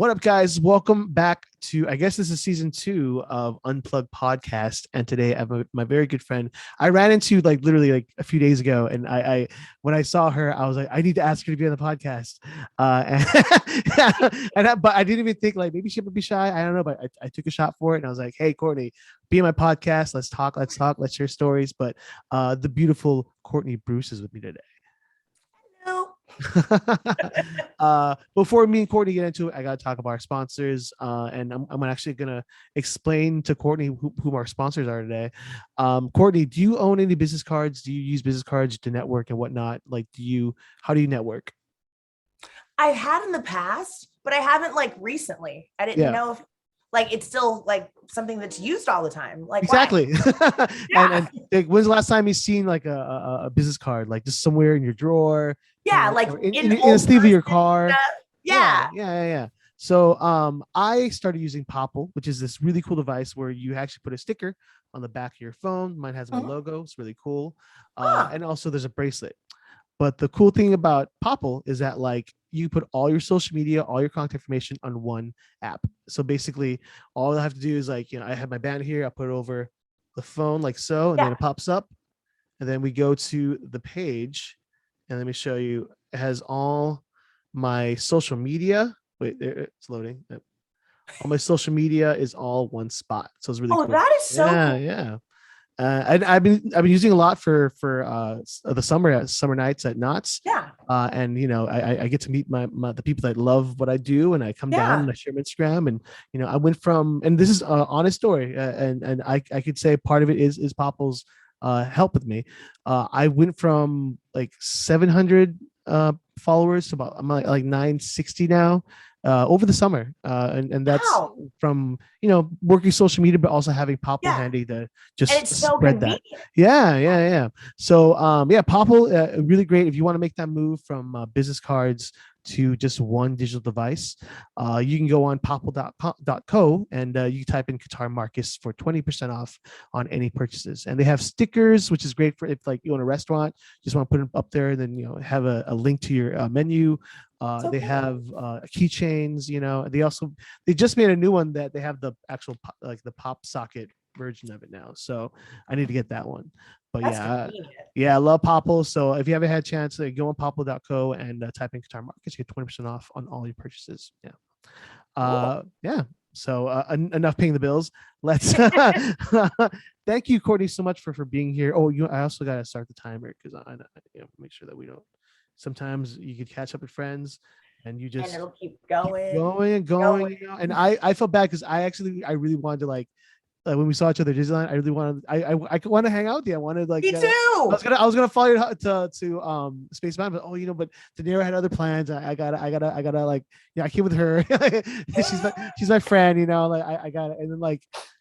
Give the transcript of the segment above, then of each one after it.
What up, guys? Welcome back to, I guess this is season 2 of Unplugged Podcast. And today I have my very good friend I ran into literally a few days ago. And I when I saw her, I was like, I need to ask her to be on the podcast. But I didn't even think maybe she would be shy. I don't know, but I took a shot for it. And I was like, hey, Courtney, be on my podcast. Let's talk, let's share stories. But the beautiful Courtney Bruce is with me today. Before me and Courtney get into it, I gotta talk about our sponsors, and I'm actually gonna explain to Courtney who our sponsors are today. Courtney, do you own any business cards? Do you use business cards to network and whatnot? How do you network? I had in the past, but I haven't recently. I didn't know if it's still something that's used all the time. Exactly. Yeah. and when's the last time you seen a business card, just somewhere in your drawer? Yeah, in the sleeve of your car. Yeah. So I started using Popple, which is this really cool device where you actually put a sticker on the back of your phone. Mine has my logo. It's really cool. And also there's a bracelet. But the cool thing about Popple is that you put all your social media, all your contact information on one app. So basically all I have to do is I have my band here. I put it over the phone and then it pops up. And then we go to the page. And let me show you. It has all my social media. Wait, there, it's loading. All my social media is all one spot. So it's really cool. That is so cool. Yeah. I've been using a lot for the summer nights at Knott's. Yeah. And I get to meet the people that love what I do, and I come down and I share my Instagram, and I went from, and this is an honest story, and I could say part of it is Popple's help with me. I went from 700 followers to about I'm like 960 now over the summer, and that's from working social media, but also having Popple handy to just spread that. Yeah. So Popple, really great if you want to make that move from business cards to just one digital device. You can go on popple.co and you type in Katar Marcus for 20% off on any purchases. And they have stickers, which is great for if you own a restaurant, just want to put them up there, and then have a link to your menu. They have keychains. They just made a new one that they have the actual the pop socket version of it now. So I need to get that one. But I love Popple. So if you haven't had a chance, go on popple.co and type in Katar Marcus, you get 20% off on all your purchases. So enough paying the bills. Let's thank you, Courtney, so much for being here. I also got to start the timer because I make sure that we don't. Sometimes you could catch up with friends and you just and it'll keep going. And I felt bad because I really wanted to when we saw each other at Disneyland, I really wanted I want to hang out with you. I wanted me too. I was gonna follow you to Space Mountain, but but De Niro had other plans. I gotta I came with her. she's my friend, I got it. And then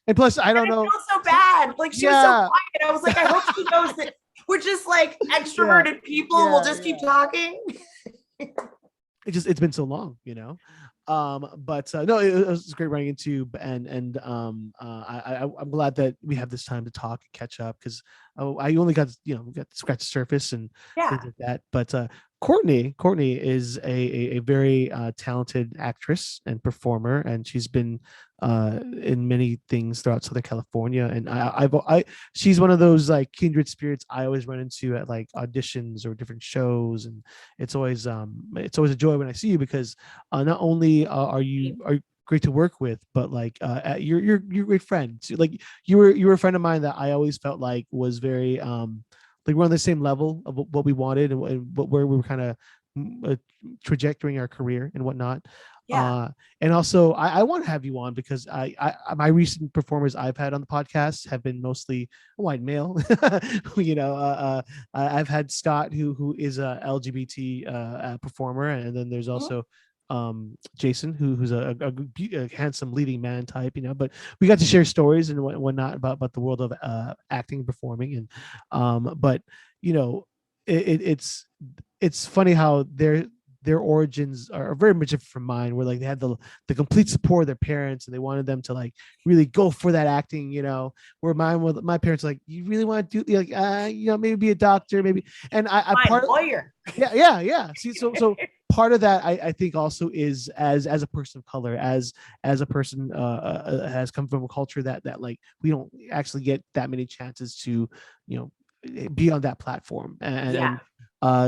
and plus I don't know. I feel so bad. She was so quiet. I was like, I hope she knows that we're just extroverted people. We'll just keep talking. It's been so long, but no, it was great running into, and I'm glad that we have this time to talk and catch up, because I only got we got to scratch the surface and things like that. But Courtney is a very talented actress and performer, and she's been in many things throughout Southern California. And she's one of those kindred spirits I always run into at auditions or different shows, and it's always a joy when I see you, because not only are you great to work with, but you're a great friend. You were a friend of mine that I always felt was very we're on the same level of what we wanted and where we were kind of trajectorying our career and whatnot. And also I want to have you on because my recent performers I've had on the podcast have been mostly white male. I've had Scott who is a LGBT performer, and then there's also Jason, who's a handsome leading man type, but we got to share stories and whatnot about the world of acting and performing. And but it's funny how their origins are very much different from mine, where like they had the complete support of their parents and they wanted them to like really go for that acting, where my parents like, you really want to do like, maybe be a doctor, maybe. And I part lawyer. Yeah. See, so part of that I think also is as a person of color, as a person has come from a culture that like we don't actually get that many chances to, be on that platform. And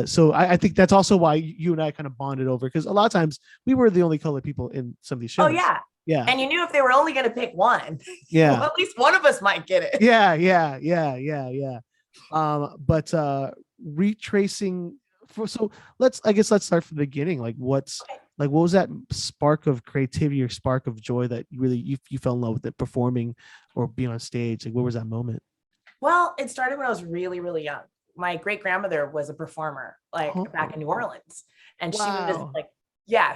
so I think that's also why you and I kind of bonded over, because a lot of times we were the only colored people in some of these shows. Oh yeah. Yeah. And you knew if they were only going to pick one, yeah, well, at least one of us might get it. Yeah. But retracing so let's start from the beginning. Like what was that spark of creativity or spark of joy that you fell in love with it, performing or being on stage? Like what was that moment? Well, it started when I was really, really young. My great grandmother was a performer, like back in New Orleans, and she was like,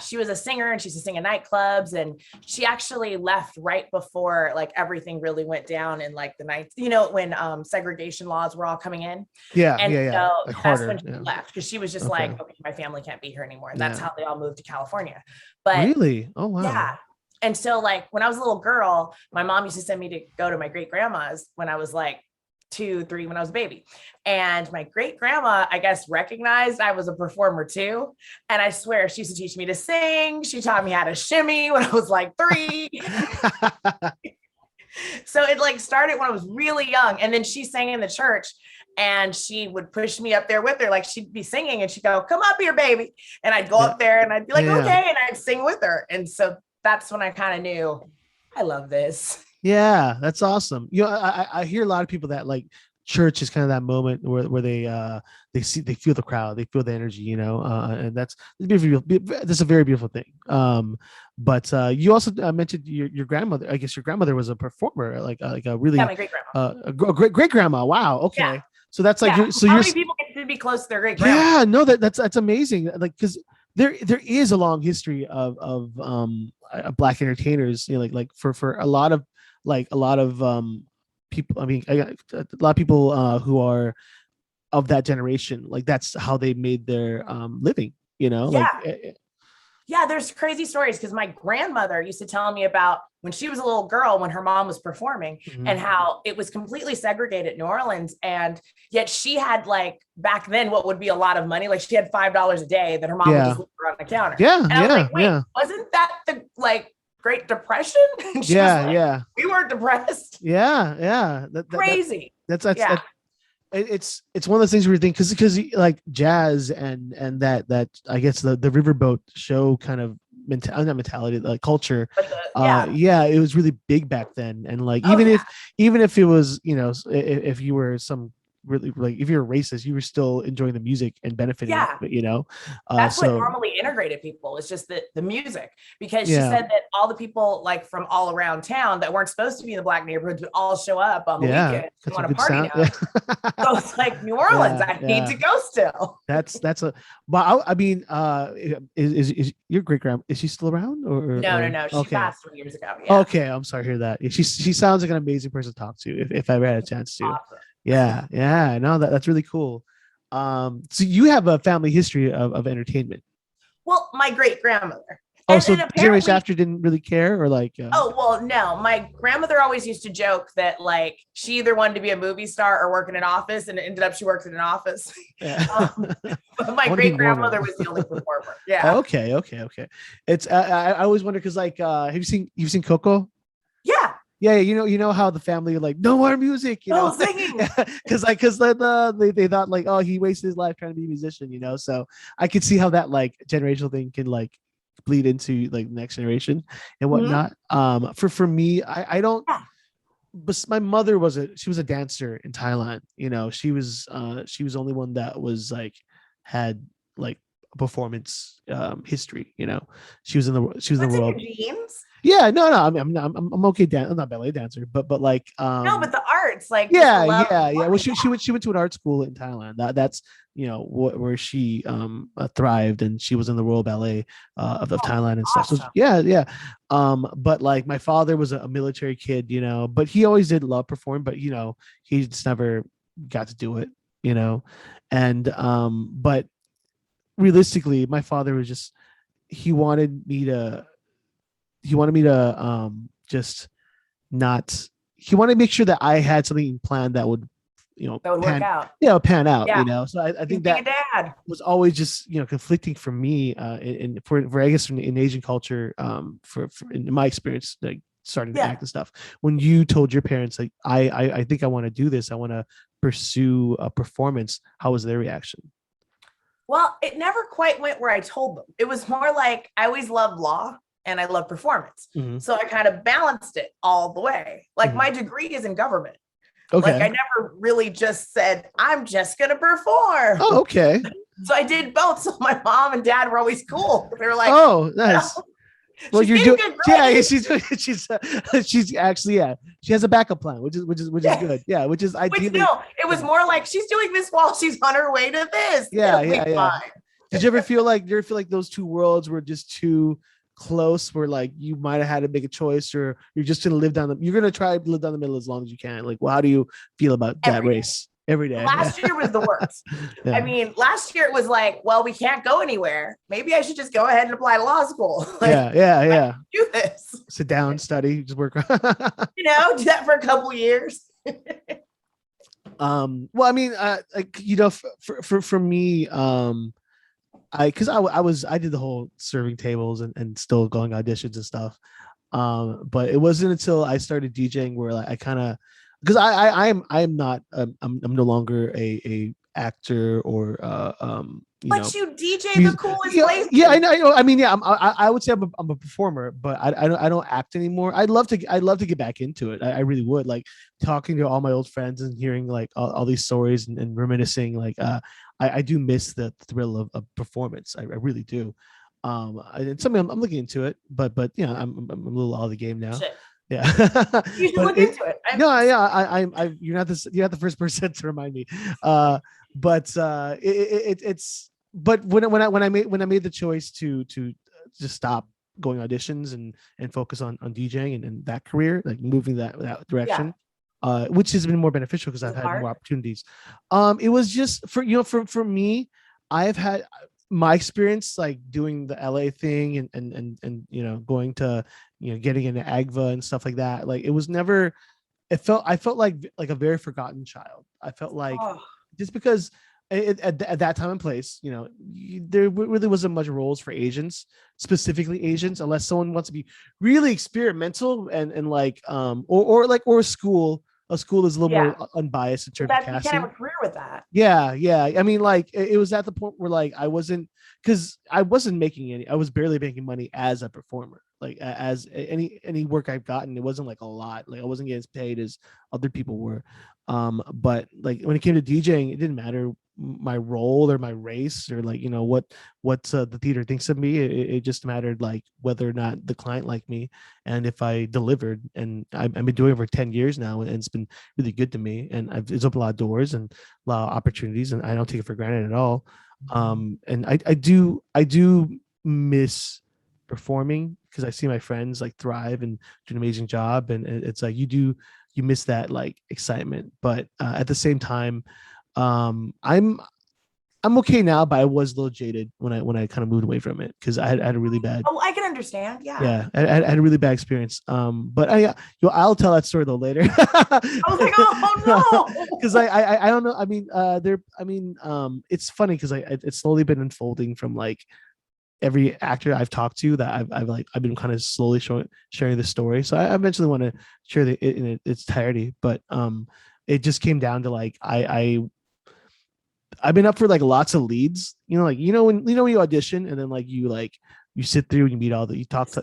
she was a singer and she used to sing in nightclubs, and she actually left right before like everything really went down in like the night, when segregation laws were all coming in. So like that's when she left, because she was just like, okay, my family can't be here anymore, and that's how they all moved to California. But really, oh wow, yeah. And so like when I was a little girl, my mom used to send me to go to my great grandma's when I was like 2, 3, when I was a baby. And my great grandma, I guess, recognized I was a performer too. And I swear she used to teach me to sing. She taught me how to shimmy when I was like 3. So it like started when I was really young. And then she sang in the church, and she would push me up there with her. Like she'd be singing and she'd go, "Come up here, baby." And I'd go up there and I'd be like, okay. And I'd sing with her. And so that's when I kind of knew I love this. Yeah, that's awesome. I hear a lot of people that like church is kind of that moment where they feel the crowd, they feel the energy, and that's beautiful. That's a very beautiful thing. But you also mentioned your grandmother. I guess your grandmother was a performer, like a really my great grandma. A great grandma. Wow. Okay. Yeah. So that's like how many people get to be close to their great grandma? Yeah, no, that's amazing. Like because there is a long history of Black entertainers, like for a lot of people. I mean, I got a lot of people who are of that generation. Like that's how they made their living. Yeah, there's crazy stories, because my grandmother used to tell me about when she was a little girl, when her mom was performing, and how it was completely segregated in New Orleans. And yet she had like back then what would be a lot of money. Like she had $5 a day that her mom would just leave her on the counter. And I was like, wait, wasn't that the like Great Depression? And she was like, we weren't depressed. Crazy. That's it's one of those things where you think, because like jazz and that I guess the riverboat show kind of not mentality, like culture, it was really big back then. And like even if it was, if you were some really, like if you're a racist, you were still enjoying the music and benefiting from it, that's what normally integrated people. It's just the music, because she said that all the people like from all around town that weren't supposed to be in the Black neighborhoods would all show up on the weekend and want to party now. So it's like New Orleans, I need to go still. That's but I mean, is your great grandma, is she still around or no, she passed 3 years ago. Okay, I'm sorry to hear that. She sounds like an amazing person to talk to if I ever had a chance to. Awesome. Yeah, no, that's really cool. So you have a family history of entertainment. Well, my great grandmother. Oh, so generation after didn't really care, or like? Oh well, no. My grandmother always used to joke that like she either wanted to be a movie star or work in an office, and it ended up she worked in an office. But my great grandmother was the only performer. Yeah. Okay. It's I always wonder, because like have you seen Coco? Yeah. Yeah, you know how the family are like, no more music, singing, because they thought like, oh, he wasted his life trying to be a musician, So I could see how that like generational thing can like bleed into like the next generation and whatnot. For me, I don't. But my mother she was a dancer in Thailand. She was the only one that was like had like performance history. She was in the world. Genes? Yeah, no, I'm okay. I'm not ballet dancer, but like no, but the arts, like yeah. Well, she went to an art school in Thailand. That's where she thrived, and she was in the Royal Ballet of Thailand and awesome. stuff. So yeah. But like my father was a military kid, but he always did love performing, but he just never got to do it, and but realistically, my father was just, he wanted me to, just not, he wanted to make sure that I had something planned that would, That would work out. pan out, Yeah. So I think Being a that dad. was always just, conflicting for me, in for I guess in Asian culture, for in my experience, like starting to act and stuff. When you told your parents, like, I think I want to do this, I want to pursue a performance, how was their reaction? Well, it never quite went where I told them. It was more like I always loved law and I love performance. Mm-hmm. So I kind of balanced it all the way. Like my degree is in government. Okay. Like I never really just said, I'm just going to perform. Oh, okay. So I did both. So my mom and dad were always cool. They were like, oh, nice. Well, you're doing, she's actually, she has a backup plan, which is good. Yeah, which is ideally. No, it was more like she's doing this while she's on her way to this. Yeah. Did you ever feel like those two worlds were just too close, where like you might have had to make a choice, or you're just gonna you're gonna try to live down the middle as long as you can? Like, well, how do you feel about that race? Every day. Last year was the worst. I mean, last year it was like, well, we can't go anywhere. Maybe I should just go ahead and apply to law school. Like, do this. Sit down, study, just work. Do that for a couple years. Well, I mean, for me, I did the whole serving tables and still going auditions and stuff. But it wasn't until I started DJing where like I kind of, because I'm not I'm no longer a actor or but you DJ the coolest place. Yeah, I know. I mean, I would say I'm a performer, but I don't act anymore. I'd love to get back into it. I really would, like talking to all my old friends and hearing like all these stories and reminiscing. Like I do miss the thrill of performance. I really do. It's something I'm looking into it, but I'm a little out of the game now. Shit. Yeah, you should look into it. You're not the first person to remind me. But when I made the choice to just stop going auditions and focus on DJing and that career, like moving that direction, which has been more beneficial because I've had more opportunities. It was just for me, I've had my experience like doing the LA thing and going to getting into AGVA and stuff like that. Like it was never, I felt like a very forgotten child. I felt like just because at that time and place, there really wasn't much roles for Asians, specifically Asians, unless someone wants to be really experimental and like or a school is a little more unbiased in terms of casting. You can't have a career with that. Yeah. I mean, like it was at the point where like I wasn't making any. I was barely making money as a performer. Like as any work I've gotten, it wasn't like a lot. Like I wasn't getting as paid as other people were. But like when it came to DJing, it didn't matter my role or my race or like what the theater thinks of me. It just mattered like whether or not the client liked me and if I delivered. And I've been doing it for 10 years now, and it's been really good to me, and it's opened a lot of doors and a lot of opportunities, and I don't take it for granted at all. And I do miss performing because I see my friends like thrive and do an amazing job, and it's like you miss that like excitement. But at the same time, I'm okay now, but I was a little jaded when I kind of moved away from it because I had a really bad. Oh, I can understand. Yeah. Yeah, I had a really bad experience. But I'll tell that story though later. I was like, oh no, because I don't know. I mean, it's funny because it's slowly been unfolding from like every actor I've talked to that I've been kind of slowly sharing the story. So I eventually want to share it in its entirety, but it just came down to like I've been up for like lots of leads, when you audition and then like you sit through and you meet you talk to,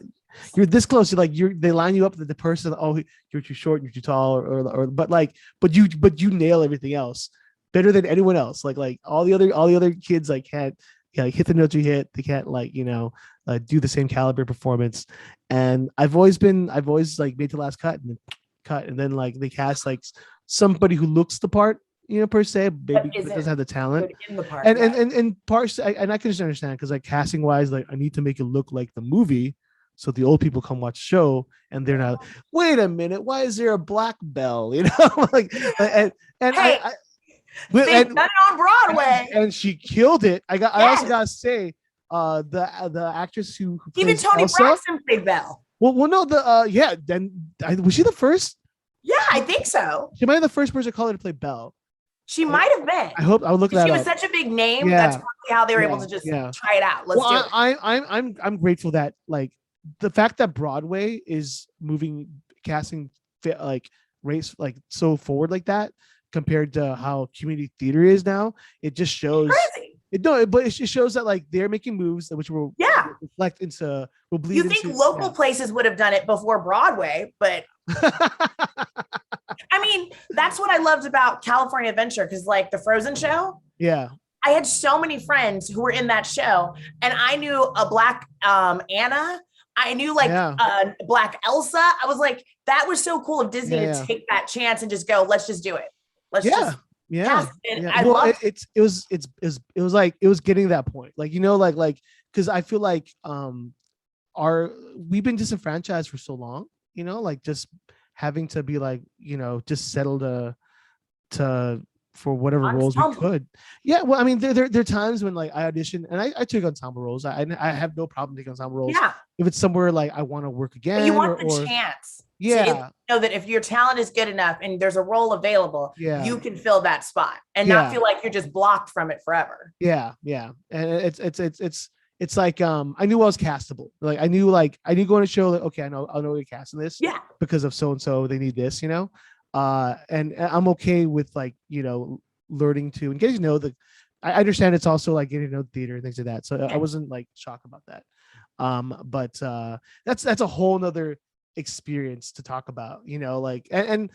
you're this close, they line you up with the person, oh, you're too short, you're too tall, but you nail everything else better than anyone else. Like all the other kids like can't hit the notes you hit. They can't do the same caliber performance. And I've always like made the last cut and then like they cast like somebody who looks the part, per se, maybe doesn't have the talent in the part, and parts. And I can just understand because like casting wise, like I need to make it look like the movie. So the old people come watch the show and they're not, wait a minute, why is there a black bell? Like, and hey, They've done it on Broadway, and she killed it. I also gotta say, the actress who even Toni Braxton played Belle. Well, no, was she the first? Yeah, I think so. She might be the first person of color to play Belle. She might have been. I'll look that up. She was such a big name. Yeah. That's probably how they were able to just try it out. Let's do it. I'm grateful that like the fact that Broadway is casting like race like so forward like that compared to how community theater is now. It just shows. But it shows that like they're making moves which will reflect into will bleed. You think local places would have done it before Broadway, but I mean that's what I loved about California Adventure because like the Frozen show. Yeah. I had so many friends who were in that show, and I knew a Black Anna. I knew like Black Elsa. I was like, that was so cool of Disney to take that chance and just go, let's just do it. Let's just. Yeah. It was like it was getting to that point. Like, you know, like because I feel like we've been disenfranchised for so long, you know, like just having to be like, you know, just settle to for whatever roles we could. Yeah, well, I mean, there are times when like I audition and I took ensemble roles. I have no problem taking ensemble roles. Yeah. If it's somewhere like I want to work again. But you want the chance. Yeah. To know that if your talent is good enough and there's a role available, you can fill that spot and not feel like you're just blocked from it forever. Yeah, yeah. And it's like I knew I was castable. Like I knew going to show like, okay, I'll know you're casting this. Yeah. Because of so and so, they need this, you know. And I'm okay with like, you know, learning to and getting to know I understand it's also like getting to know theater and things like that. So I wasn't like shocked about that. But that's a whole nother experience to talk about, you know, like, and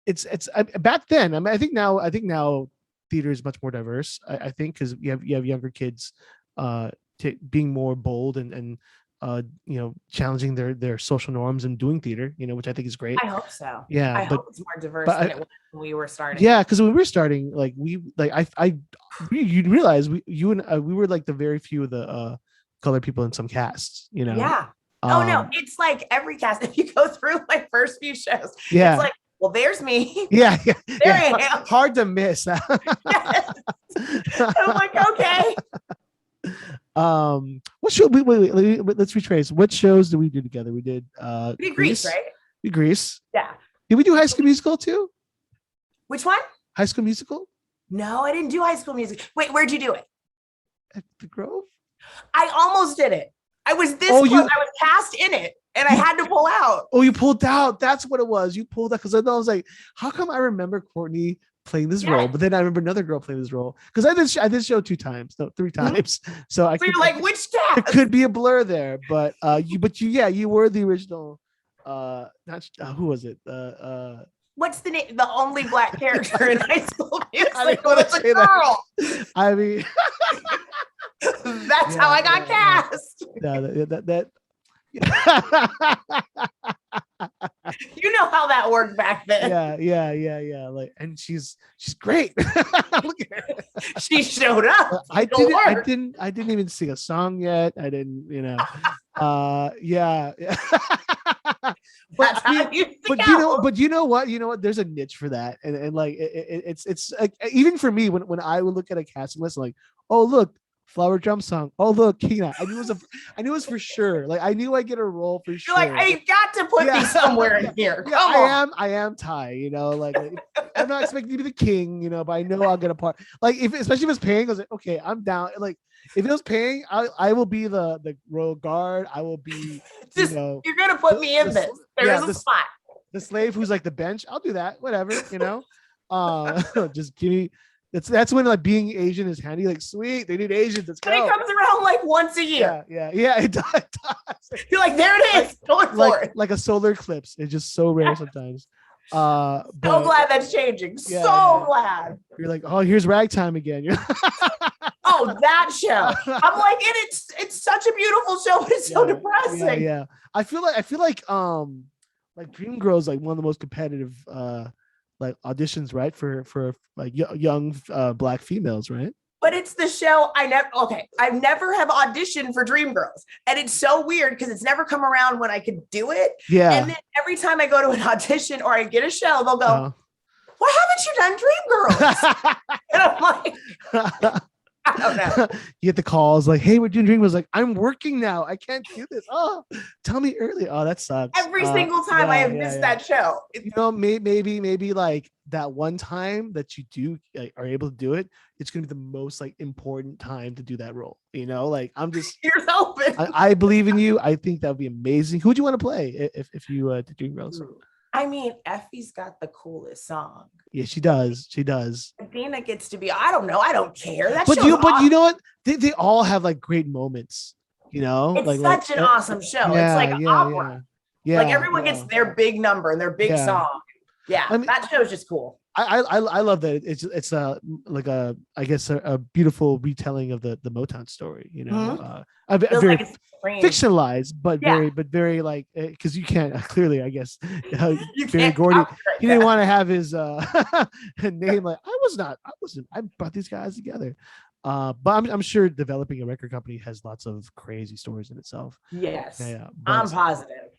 it's back then. I mean, I think now theater is much more diverse. I think because you have younger kids, being more bold and you know, challenging their social norms and doing theater, you know, which I think is great. I hope so. Yeah. I hope it's more diverse than it was when we were starting. Yeah. Cause when we were starting, like you realize we were like the very few of the colored people in some casts, you know? Yeah. No, it's like every cast. If you go through my first few shows, it's like, well, there's me. Yeah. There I am. Hard to miss. Yes. I'm like, okay. What show wait, let's retrace. What shows did we do together? We did Grease, right? We Grease. Yeah. Did we do High School Musical too? Which one? High School Musical? No, I didn't do High School Musical. Wait, where'd you do it? At the Grove? I almost did it. I was this close. I was cast in it and I had to pull out. Oh, you pulled out. That's what it was. You pulled out because I was like, how come I remember Courtney playing this role, but then I remember another girl playing this role because I did show 3 times. So you're like, which cast? It could be a blur there, but you were the original. Who was it? What's the name? The only Black character in High School Musical. It's a girl. I mean, that's how I got cast. That. You know how that worked back then. Yeah. Like, and she's great. Look at her. She showed up. I didn't even sing a song yet. I didn't, you know. Yeah. But you know what? There's a niche for that, and like it's like, even for me when I would look at a casting list, like, oh look, Flower Drum Song. Oh look, Kina. I knew it was for sure. Like I knew I'd get a role for sure. You're like, I got to put me somewhere in here. Come on. I am Ty, you know, like I'm not expecting to be the king, you know, but I know I'll get a part. Like especially if it's paying, I was like, okay, I'm down. Like if it was paying, I will be the royal guard. I will be, just, you're gonna put me in this. There's a spot. The slave who's like the bench. I'll do that. Whatever, you know. Just give me. That's when like being Asian is handy. Like, sweet, they need Asians. Let's go. But it comes around like once a year. Yeah. It does. You're like, there it is. Going for it. Like a solar eclipse. It's just so rare sometimes. So glad that's changing. Glad. You're like, oh, here's ragtime again. Oh, that show. I'm like, it's such a beautiful show, but it's so depressing. Yeah. I feel like Dreamgirl is like one of the most competitive like auditions, right, for like young Black females, right? But it's the show I never have auditioned for Dreamgirls, and it's so weird because it's never come around when I could do it. Yeah. And then every time I go to an audition or I get a show, they'll go, why haven't you done Dreamgirls? And I'm like, I don't know. You get the calls like, hey, we're doing Dreamgirls. Like, I'm working now. I can't do this. Oh, tell me early. Oh, that sucks. Every single time I have missed that show. Maybe like that one time that you do are able to do it, it's going to be the most like important time to do that role. Like I'm just, you're helping. I believe in you. I think that would be amazing. Who would you want to play if you did Dreamgirls? I mean, Effie's got the coolest song. Yeah, she does. Dina gets to be, I don't know. I don't care. But you know what? They all have like great moments, It's such an awesome show. It's like an opera. Yeah. Like everyone gets their big number and their big song. Yeah. I mean, that show is just cool. I love that it's like I guess a beautiful retelling of the Motown story, very like fictionalized, but very like, because you can't clearly, I guess, Barry Gordy, he didn't want to have his name like I wasn't. I brought these guys together. But I'm sure developing a record company has lots of crazy stories in itself. Yes, I'm positive.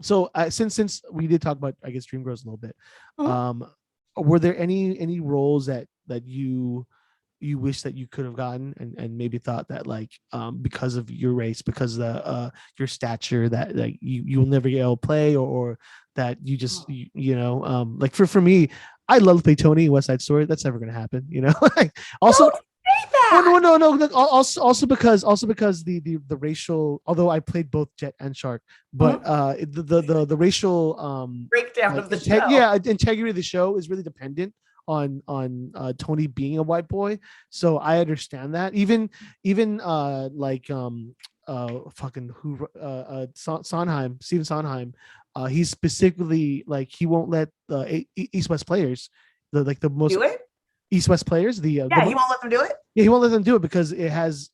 So since we did talk about, I guess, Dreamgirls a little bit, were there any roles that you wish that you could have gotten and maybe thought that like because of your race, because of your stature, that like you will never get able to play, or that you just like for me, I love to play Tony in West Side Story. That's never gonna happen, like also. No. Also because the racial, although I played both Jet and Shark, but the racial breakdown of the show. Yeah, integrity of the show is really dependent on Tony being a white boy. So I understand that. Even Stephen Sondheim, he's specifically like he won't let East West players, the most do it? East West players, he won't let them do it. Yeah, he won't let them do it because it has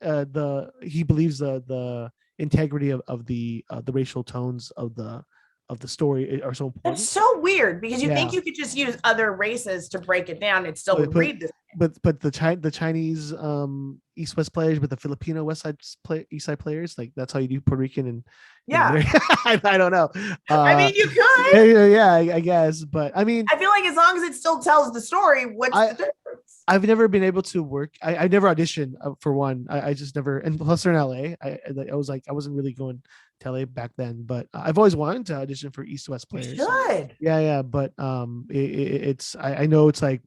he believes the integrity of the racial tones of the story are so important. It's so weird because you think you could just use other races to break it down and still read this. But the Chinese East West players, but the Filipino East Side players, like that's how you do Puerto Rican and I don't know. I mean, you could. Yeah, I guess, but I mean, I feel like as long as it still tells the story, what's the difference? I've never been able to work. I never auditioned for one. I just never, and plus they're in LA. I was like, I wasn't really going to LA back then, but I've always wanted to audition for East West players. You should. Yeah, but I know it's like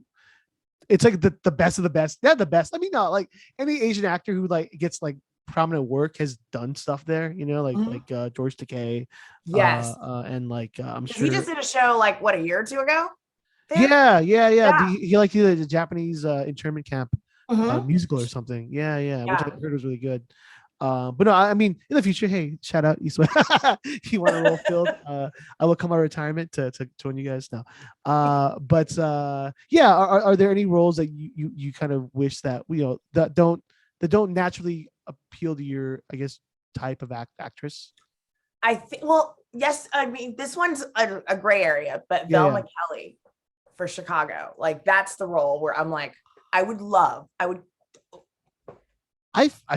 the best of the best. Yeah, the best. I mean, not like any Asian actor who like gets like prominent work has done stuff there, like George Takei. Yes. And like I'm sure he just did a show like what, a year or two ago? Yeah. He like did a Japanese internment camp musical or something. Yeah, which I heard was really good. But no, I mean, in the future, hey, shout out East West. You want a role filled? I will come out of retirement to join you guys now. But are there any roles that you kind of wish that that don't naturally appeal to your, I guess, type of actress? I think, well, yes. I mean, this one's a gray area, but Velma Kelly for Chicago, like that's the role where I'm like, I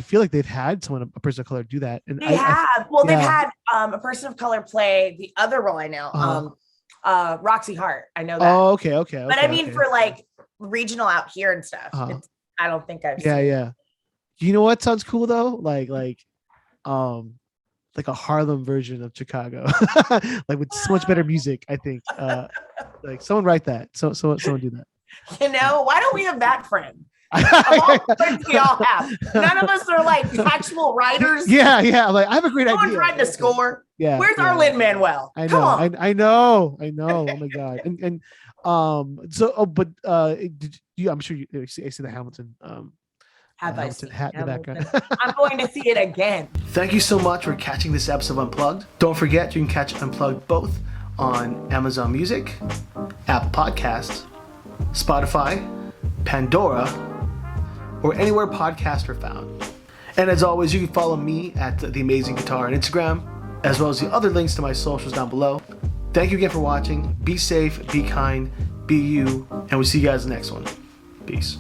feel like they've had a person of color do that, and they've had a person of color play the other role. I know, Roxy Hart. I know that. Oh, okay. But I mean, for like regional out here and stuff, I don't think I've. Yeah. You know what sounds cool though? Like a Harlem version of Chicago, like with so much better music. I think. Like someone write that. Someone do that. Why don't we have that friend? Of all the friends we all have, none of us are like actual writers. Yeah. Like I have a great idea. Someone's writing a score. Yeah. Where's our Lin-Manuel? I know. Oh my god. And did you? I'm sure you see the Hamilton. Have I seen hat in the background? I'm going to see it again. Thank you so much for catching this episode of Unplugged. Don't forget, you can catch Unplugged both on Amazon Music, Apple Podcasts, Spotify, Pandora, or anywhere podcasts are found. And as always, you can follow me at The Amazing Katar on Instagram, as well as the other links to my socials down below. Thank you again for watching. Be safe, be kind, be you, and we'll see you guys in the next one. Peace.